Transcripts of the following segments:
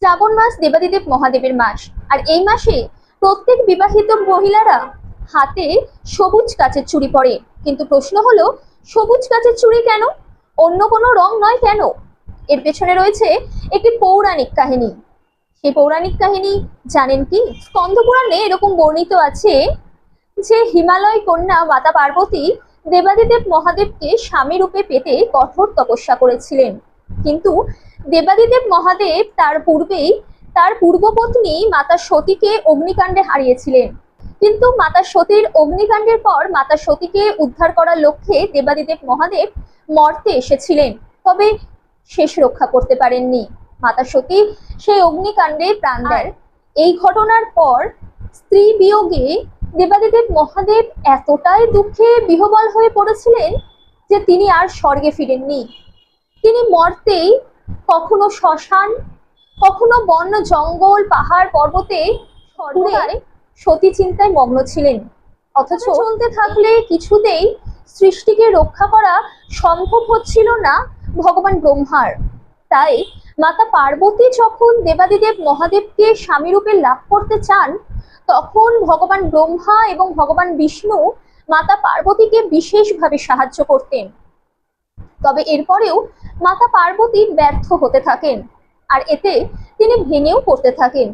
শ্রাবণ মাস দেবাদিদেব মহাদেবের মাস। আর এই মাসে প্রত্যেক বিবাহিত মহিলারা হাতে সবুজ কাচের চুড়ি পরে। কিন্তু প্রশ্ন হলো, সবুজ কাচের চুড়ি কেন? অন্য কোনো রং নয় কেন? এর পেছনে রয়েছে একটি পৌরাণিক কাহিনী। সেই পৌরাণিক কাহিনী জানেন কি? স্কন্দ পুরাণে এরকম বর্ণিত আছে যে হিমালয় কন্যা মাতা পার্বতী দেবাদিদেব মহাদেবকে স্বামী রূপে পেতে কঠোর তপস্যা করেছিলেন। কিন্তু দেবাদিদেব মহাদেব তার পূর্বপত্নী মাতা সতীকে অগ্নিকাণ্ডে হারিয়েছিলেন। কিন্তু মাতা সতীর অগ্নিকাণ্ডের পর মাতা সতীকে উদ্ধার করার লক্ষ্যে দেবাদিদেব মহাদেব মর্তে এসেছিলেন, তবে শেষ রক্ষা করতে পারেননি। মাতা সতী সেই অগ্নিকাণ্ডে প্রাণ দেন। এই ঘটনার পর স্ত্রী বিয়োগে দেবাদিদেব মহাদেব এতটাই দুঃখে বিহ্বল হয়ে পড়েছিলেন যে তিনি আর স্বর্গে ফিরেননি। তিনি মর্তেই কখনো শ্মশান, কখনো বন্য জঙ্গল, পাহাড় পর্বতে সতী চিন্তায় মগ্ন ছিলেন। অথচ চলতে থাকলে কিছুতেই সৃষ্টিকে রক্ষা করা সম্ভব হচ্ছিল না ভগবান ব্রহ্মার। তাই মাতা পার্বতী যখন দেবাদিদেব মহাদেবকে স্বামী রূপে লাভ করতে চান, তখন ভগবান ব্রহ্মা এবং ভগবান বিষ্ণু মাতা পার্বতীকে বিশেষভাবে সাহায্য করতেন। তবে এরপরেও মাতা পার্বতী ব্যর্থ হতে থাকেন, আর এতে তিনি ভেঙেও পড়তে থাকেন।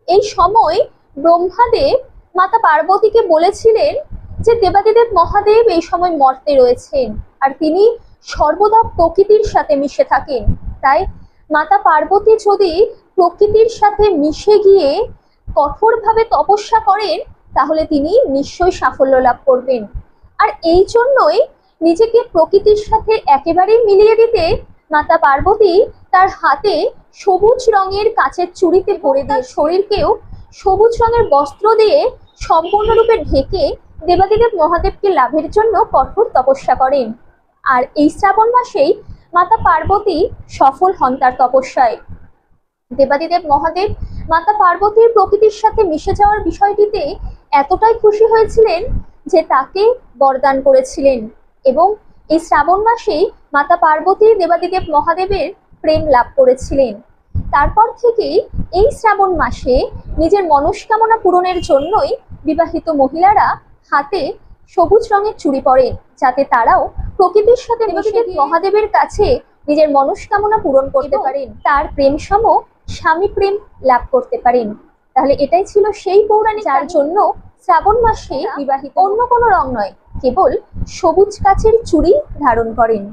এই সময় ব্রহ্মাদেব মাতা পার্বতীকে বলেছিলেন যে দেবাদিদেব মহাদেব এই সময় মর্তে রয়েছেন, আর তিনি সর্বদা প্রকৃতির সাথে মিশে থাকেন। তাই মাতা পার্বতী যদি প্রকৃতির সাথে মিশে গিয়ে কঠোরভাবে তপস্যা করেন, তাহলে তিনি নিশ্চয়ই সাফল্য লাভ করবেন। আর এই জন্যই নিজেকে প্রকৃতির সাথে একেবারেই মিলিয়ে দিতে মাতা পার্বতী তার হাতে সবুজ রঙের কাচের চুড়িতে পরে দিয়ে শরীরকেও সবুজ রঙের বস্ত্র দিয়ে সম্পূর্ণরূপে ঢেকে দেবাদিদেব মহাদেবকে লাভের জন্য কঠোর তপস্যা করেন। আর এই শ্রাবণ মাসেই মাতা পার্বতী সফল হন তার তপস্যায়। দেবাদিদেব মহাদেব মাতা পার্বতীর প্রকৃতির সাথে মিশে যাওয়ার বিষয়টিতে এতটাই খুশি হয়েছিলেন যে তাকে বরদান করেছিলেন, এবং এই শ্রাবণ মাসেই মাতা পার্বতী দেবাদিদেব মহাদেবের প্রেম লাভ করেছিলেন। তারপর থেকেই এই শ্রাবণ মাসে নিজের মনস্কামনা পূরণের জন্যই বিবাহিত মহিলারা হাতে সবুজ রঙের চুড়ি পরেন, যাতে তারাও প্রকৃতির সাথে দেবাদিদেব মহাদেবের কাছে নিজের মনস্কামনা পূরণ করতে পারেন, তার প্রেম সম স্বামী প্রেম লাভ করতে পারেন। তাহলে এটাই ছিল সেই পৌরাণিক, যার জন্য শ্রাবণ মাসে বিবাহিত অন্য কোনো রং নয়, কেবল সবুজ কাচের চুড়ি ধারণ করেন।